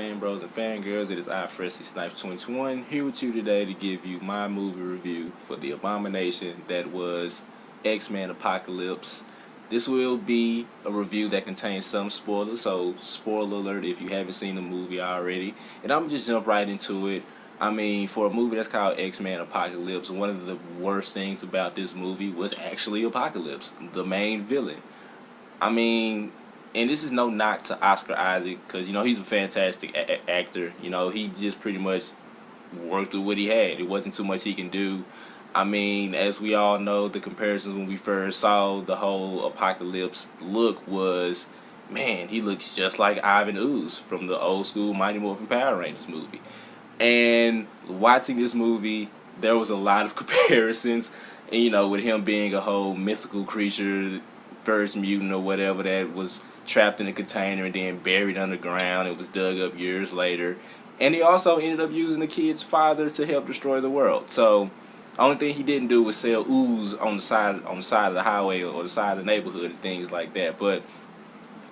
Fan bros and fangirls, it is I, Freshly Snipes 2021, here with you today to give you my movie review for the abomination that was X-Men Apocalypse. This will be a review that contains some spoilers, so spoiler alert if you haven't seen the movie already. And I'm just jump right into it. I mean, for a movie that's called X-Men Apocalypse, one of the worst things about this movie was actually Apocalypse, the main villain. I mean, and this is no knock to Oscar Isaac, because he's a fantastic actor. He just pretty much worked with what he had. It wasn't too much he can do. I mean, as we all know, the comparisons when we first saw the whole Apocalypse look was, man, he looks just like Ivan Ooze from the old school Mighty Morphin Power Rangers movie. And watching this movie, there was a lot of comparisons, and with him being a whole mythical creature, first mutant or whatever, that was trapped in a container and then buried underground. It was dug up years later. And he also ended up using the kid's father to help destroy the world. So only thing he didn't do was sell ooze on the side of the highway or the side of the neighborhood and things like that. But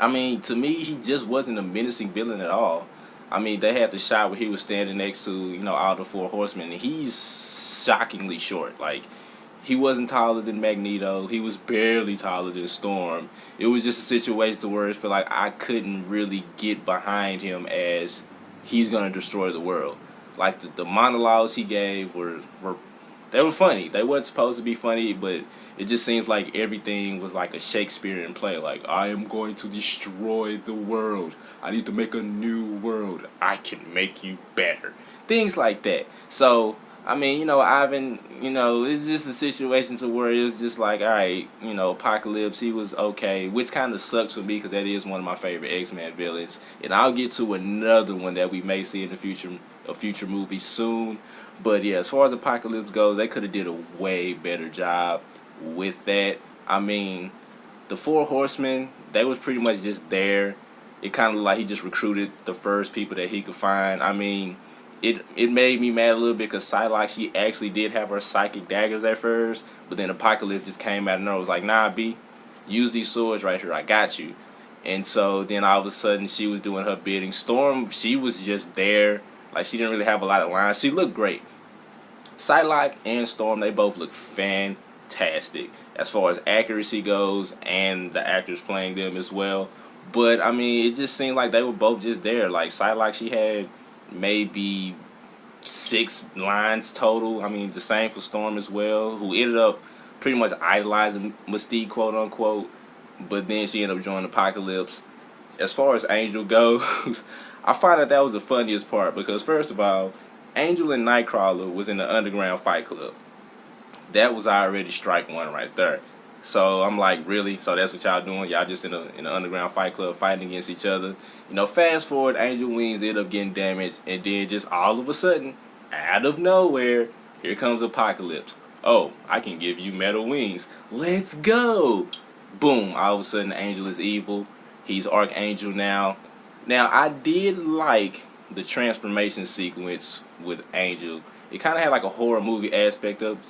I mean, to me, he just wasn't a menacing villain at all. I mean, they had the shot where he was standing next to, all the four horsemen, and he's shockingly short. Like, he wasn't taller than Magneto. He was barely taller than Storm. It was just a situation where it felt like I couldn't really get behind him as he's gonna destroy the world. Like the monologues he gave were funny. They weren't supposed to be funny, but it just seems like everything was like a Shakespearean play. Like, I am going to destroy the world. I need to make a new world. I can make you better. Things like that. So I mean, Ivan, it's just a situation to where it was just like, all right, Apocalypse, he was okay, which kind of sucks for me because that is one of my favorite X-Men villains. And I'll get to another one that we may see in the future, a future movie soon. But yeah, as far as Apocalypse goes, they could have did a way better job with that. I mean, the Four Horsemen, they was pretty much just there. It kind of like he just recruited the first people that he could find. I mean, it made me mad a little bit because Psylocke, she actually did have her psychic daggers at first, but then Apocalypse just came out and was like, nah, B, use these swords right here, I got you. And so then all of a sudden she was doing her bidding. Storm, she was just there. Like, she didn't really have a lot of lines. She looked great. Psylocke and Storm, they both look fantastic as far as accuracy goes, and the actors playing them as well. But I mean, it just seemed like they were both just there. Like, Psylocke, she had maybe 6 lines total. I mean, the same for Storm as well, who ended up pretty much idolizing Mystique, quote unquote, but then she ended up joining Apocalypse. As far as Angel goes, I find that was the funniest part because, first of all, Angel and Nightcrawler was in the underground fight club. That was already strike one right there. So I'm like, really? So that's what y'all doing? Y'all just in an underground fight club fighting against each other? Fast forward, Angel wings end up getting damaged, and then just all of a sudden, out of nowhere, here comes Apocalypse. Oh, I can give you metal wings. Let's go! Boom! All of a sudden, Angel is evil. He's Archangel now. Now, I did like the transformation sequence with Angel. It kind of had like a horror movie aspect of it.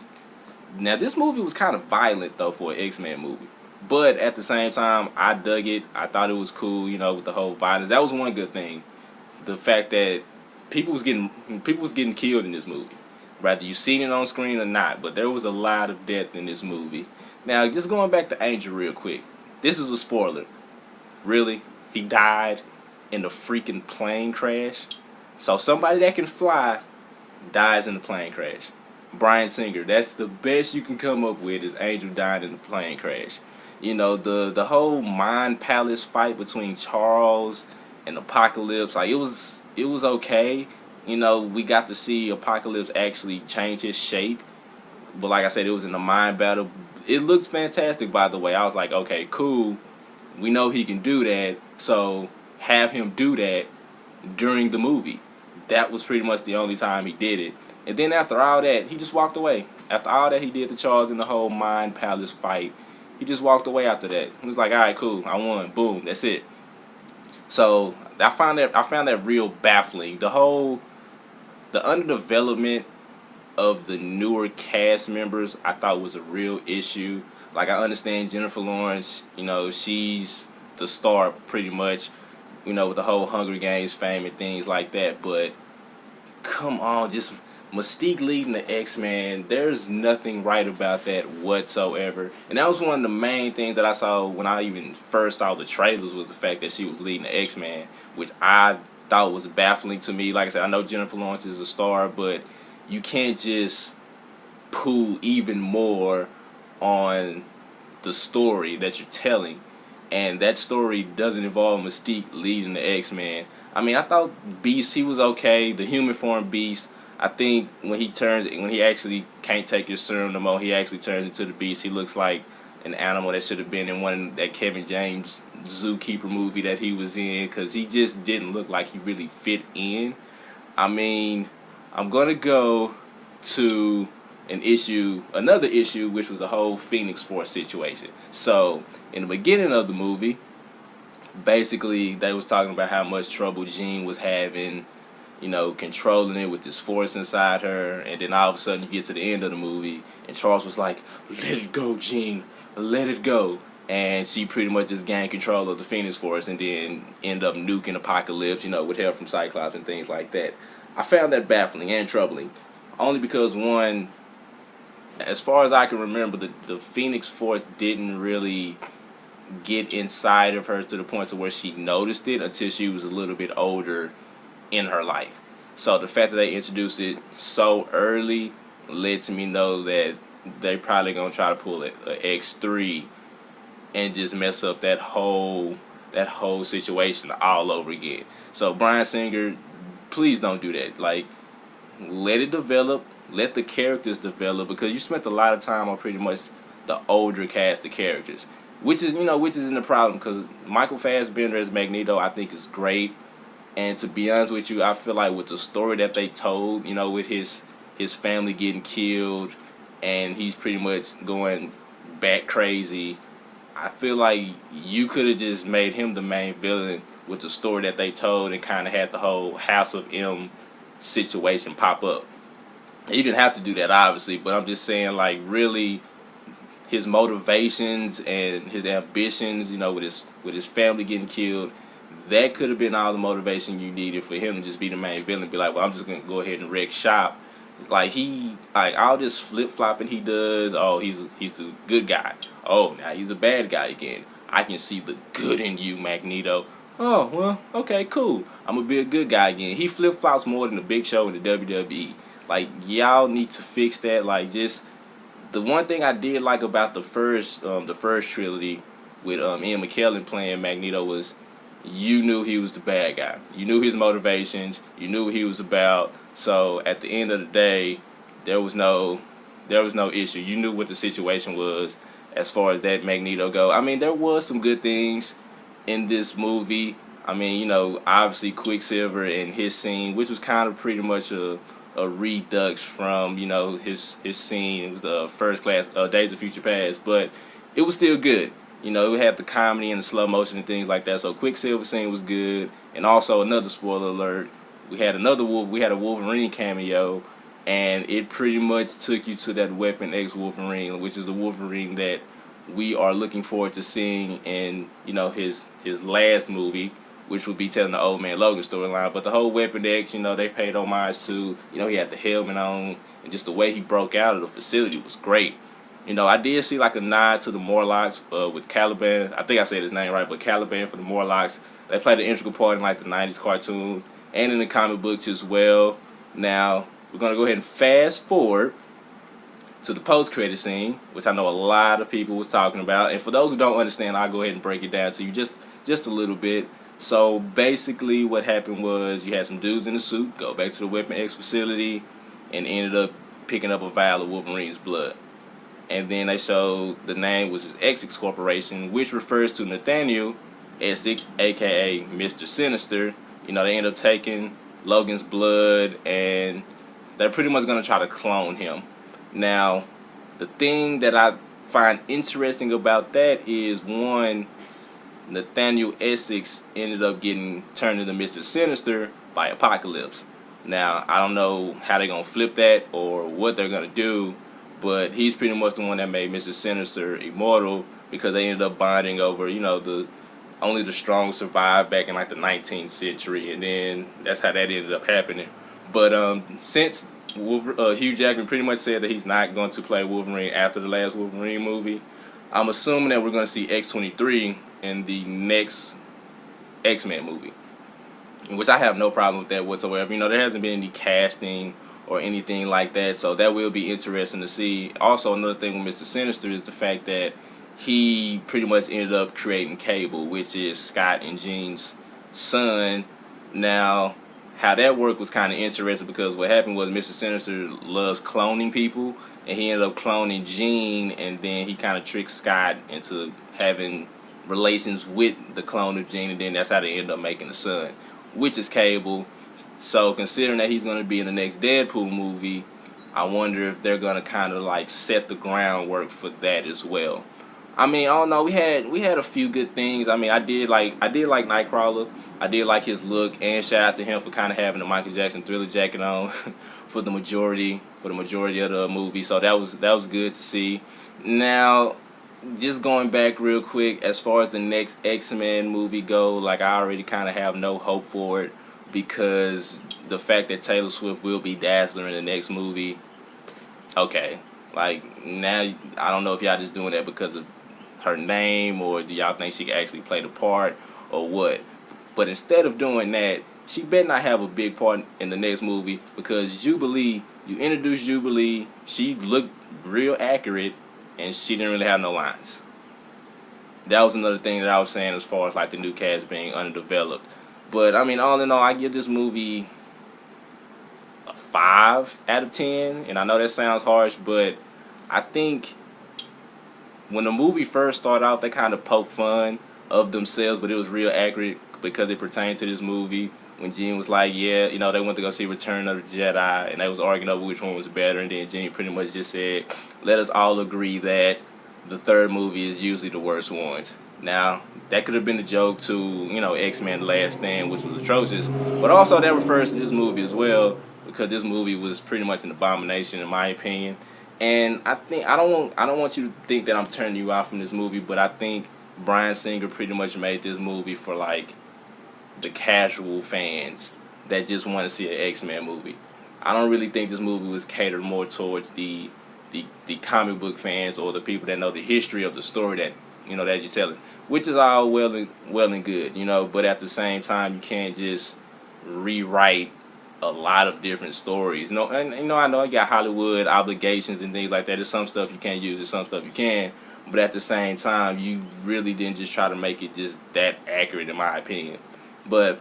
Now, this movie was kind of violent, though, for an X-Men movie. But at the same time, I dug it. I thought it was cool, with the whole violence. That was one good thing. The fact that people was getting killed in this movie. Whether you seen it on screen or not. But there was a lot of death in this movie. Now, just going back to Angel real quick. This is a spoiler. Really? He died in a freaking plane crash? So somebody that can fly dies in a plane crash. Bryan Singer, that's the best you can come up with, is Angel dying in a plane crash. The whole Mind Palace fight between Charles and Apocalypse, like, it was okay. We got to see Apocalypse actually change his shape. But like I said, it was in the mind battle. It looked fantastic, by the way. I was like, okay, cool. We know he can do that, so have him do that during the movie. That was pretty much the only time he did it. And then after all that, he just walked away. After all that he did to Charles in the whole Mind Palace fight, he just walked away after that. He was like, all right, cool, I won. Boom, that's it. So I found that real baffling. The underdevelopment of the newer cast members, I thought was a real issue. Like, I understand Jennifer Lawrence, she's the star pretty much. with the whole Hunger Games fame and things like that. But come on, just Mystique leading the X-Men, there's nothing right about that whatsoever. And that was one of the main things that I saw when I even first saw the trailers, was the fact that she was leading the X-Men, which I thought was baffling to me. Like I said, I know Jennifer Lawrence is a star, but you can't just pull even more on the story that you're telling. And that story doesn't involve Mystique leading the X-Men. I mean, I thought Beast, he was okay. The human form Beast, I think when he actually can't take his serum no more, he actually turns into the Beast. He looks like an animal that should have been in one that Kevin James Zookeeper movie that he was in, because he just didn't look like he really fit in. I mean, I'm gonna go to another issue, which was the whole Phoenix Force situation. So in the beginning of the movie, basically they was talking about how much trouble Jean was having, controlling it with this force inside her. And then all of a sudden you get to the end of the movie and Charles was like, "Let it go, Jean, let it go." And she pretty much just gained control of the Phoenix Force and then end up nuking Apocalypse, with help from Cyclops and things like that. I found that baffling and troubling, only because, one, as far as I can remember, the Phoenix Force didn't really get inside of her to the point to where she noticed it until she was a little bit older in her life. So the fact that they introduced it so early lets me know that they probably gonna try to pull a X3 and just mess up that whole situation all over again. So Bryan Singer, please don't do that. Like, let it develop, let the characters develop, because you spent a lot of time on pretty much the older cast of characters, which isn't a problem, because Michael Fassbender as Magneto I think is great. And to be honest with you, I feel like with the story that they told, with his family getting killed and he's pretty much going back crazy, I feel like you could have just made him the main villain with the story that they told and kind of had the whole House of M situation pop up. You didn't have to do that, obviously, but I'm just saying, like, really, his motivations and his ambitions, with his family getting killed, that could have been all the motivation you needed for him to just be the main villain. Be like, well, I'm just gonna go ahead and wreck shop. Like, all this flip flopping he does. Oh, he's a good guy. Oh, now he's a bad guy again. I can see the good in you, Magneto. Oh, well, okay, cool. I'm gonna be a good guy again. He flip flops more than the Big Show in the WWE. Like, y'all need to fix that. Like, just the one thing I did like about the first trilogy with Ian McKellen playing Magneto was, you knew he was the bad guy. You knew his motivations. You knew what he was about. So at the end of the day, there was no issue. You knew what the situation was as far as that Magneto go. I mean, there was some good things in this movie. I mean, obviously Quicksilver and his scene, which was kind of pretty much a redux from, his scene with the First Class, Days of Future Past, but it was still good. It had the comedy and the slow motion and things like that. So Quicksilver scene was good. And also, another spoiler alert, we had a Wolverine cameo, and it pretty much took you to that Weapon X Wolverine, which is the Wolverine that we are looking forward to seeing in, his last movie, which would be telling the Old Man Logan storyline. But the whole Weapon X, they paid homage to, he had the helmet on, and just the way he broke out of the facility was great. I did see like a nod to the Morlocks with Caliban. I think I said his name right, but Caliban for the Morlocks. They played an integral part in like the 90s cartoon and in the comic books as well. Now, we're going to go ahead and fast forward to the post-credit scene, which I know a lot of people was talking about. And for those who don't understand, I'll go ahead and break it down to you just a little bit. So basically what happened was you had some dudes in a suit go back to the Weapon X facility and ended up picking up a vial of Wolverine's blood. And then they showed the name, which was Essex Corporation, which refers to Nathaniel Essex, a.k.a. Mr. Sinister. They end up taking Logan's blood, and they're pretty much going to try to clone him. Now, the thing that I find interesting about that is, one, Nathaniel Essex ended up getting turned into Mr. Sinister by Apocalypse. Now, I don't know how they're going to flip that or what they're going to do, but he's pretty much the one that made Mr. Sinister immortal, because they ended up bonding over, the only the strong survived back in like the 19th century, and then that's how that ended up happening. But since Hugh Jackman pretty much said that he's not going to play Wolverine after the last Wolverine movie, I'm assuming that we're going to see X-23 in the next X-Men movie, which I have no problem with that whatsoever. You know, there hasn't been any casting or anything like that, so that will be interesting to see. Also, another thing with Mr. Sinister is the fact that he pretty much ended up creating Cable, which is Scott and Jean's son. Now, how that worked was kind of interesting because what happened was Mr. Sinister loves cloning people, and he ended up cloning Jean, and then he kind of tricked Scott into having relations with the clone of Jean, and then that's how they ended up making the son, which is Cable. So considering that he's going to be in the next Deadpool movie, I wonder if they're going to kind of like set the groundwork for that as well. I mean, I don't know. We had a few good things. I mean, I did like Nightcrawler. I did like his look, and shout out to him for kind of having the Michael Jackson Thriller jacket on for the majority of the movie. So that was good to see. Now, just going back real quick, as far as the next X-Men movie go, like I already kind of have no hope for it because the fact that Taylor Swift will be Dazzler in the next movie. Okay, like now I don't know if y'all just doing that because of her name, or do y'all think she can actually play the part, or what? But instead of doing that, she better not have a big part in the next movie, because Jubilee, you introduced Jubilee, she looked real accurate, and she didn't really have no lines. That was another thing that I was saying as far as like the new cast being underdeveloped. But I mean, all in all, I give this movie a 5 out of 10, and I know that sounds harsh, but I think when the movie first started out, they kind of poked fun of themselves, but it was real accurate because it pertained to this movie. When Jean was like, yeah, you know, they went to go see Return of the Jedi, and they was arguing over which one was better, and then Jean pretty much just said, let us all agree that the third movie is usually the worst ones. Now, that could have been a joke to, you know, X-Men The Last Stand, which was atrocious, but also that refers to this movie as well, because this movie was pretty much an abomination in my opinion. And I think I don't want you to think that I'm turning you off from this movie, but I think Bryan Singer pretty much made this movie for like the casual fans that just want to see an X-Men movie. I don't really think this movie was catered more towards the comic book fans, or the people that know the history of the story that, you know, that you're telling, which is all well and good, you know, but at the same time you can't just rewrite a lot of different stories. No, and you know, I know you got Hollywood obligations and things like that. There's some stuff you can't use, there's some stuff you can, but at the same time, you really didn't just try to make it just that accurate, in my opinion. But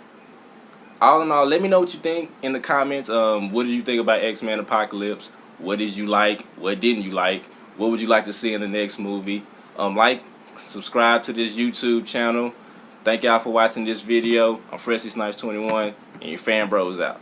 all in all, let me know what you think in the comments. What did you think about X-Men Apocalypse? What did you like? What didn't you like? What would you like to see in the next movie? Like, subscribe to this YouTube channel. Thank y'all for watching this video. I'm Freshly Snipes 21, and your fan bros out.